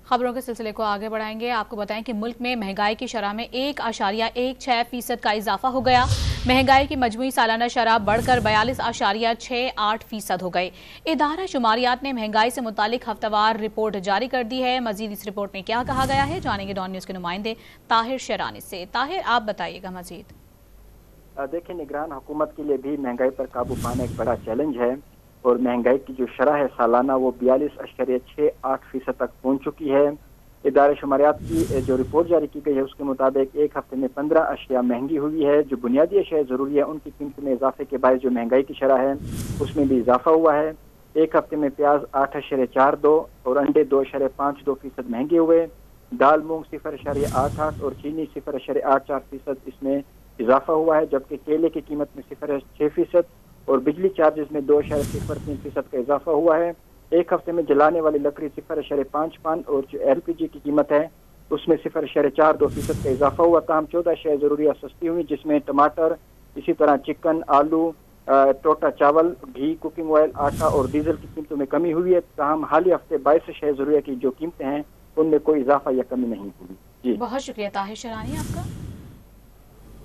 खबरों के सिलसिले को आगे बढ़ाएंगे। आपको बताएं कि मुल्क में महंगाई की शरह में 1.16% का इजाफा हो गया। महंगाई की मजमूई सालाना शरह बढ़कर 42.68% हो गई। इदारा शुमारियात ने महंगाई से मुतालिक हफ्तावार रिपोर्ट जारी कर दी है। मजीद इस रिपोर्ट में क्या कहा गया है जानेंगे डॉन न्यूज़ के नुमाइंदे ताहिर शेरानी से। ताहिर, आप बताइएगा मजीद। देखिए, निगरान हुकूमत के लिए भी महंगाई पर काबू पाना एक बड़ा चैलेंज है और महंगाई की जो शरह है सालाना वो 42.68% तक पहुंच चुकी है। इदारे शुमारियात की जो रिपोर्ट जारी की गई है उसके मुताबिक एक हफ्ते में 15 अशिया महंगी हुई है। जो बुनियादी अशिया ज़रूरी है उनकी कीमत में इजाफे के बाद जो महंगाई की शरह है उसमें भी इजाफा हुआ है। एक हफ्ते में प्याज 8.42 और अंडे 2.52% महंगे हुए। दाल मूंग 0.88 और चीनी 0.84% इसमें इजाफा हुआ है, जबकि केले की कीमत में 0.6% और बिजली चार्जेस में 2.03% का इजाफा हुआ है। एक हफ्ते में जलाने वाली लकड़ी 0.55 और जो LPG की कीमत है उसमें 0.42% का इजाफा हुआ। तमाम 14 अशिया ज़रूरियात सस्ती हुई, जिसमें टमाटर, इसी तरह चिकन, आलू, टोटा चावल, घी, कुकिंग ऑयल, आटा और डीजल की कीमतों में कमी हुई है। तमाम हालिया हफ्ते 22 अशिया ज़रूरिया की जो कीमतें हैं उनमें कोई इजाफा या कमी नहीं हुई। जी, बहुत शुक्रिया ताहिर शेरानी आपका।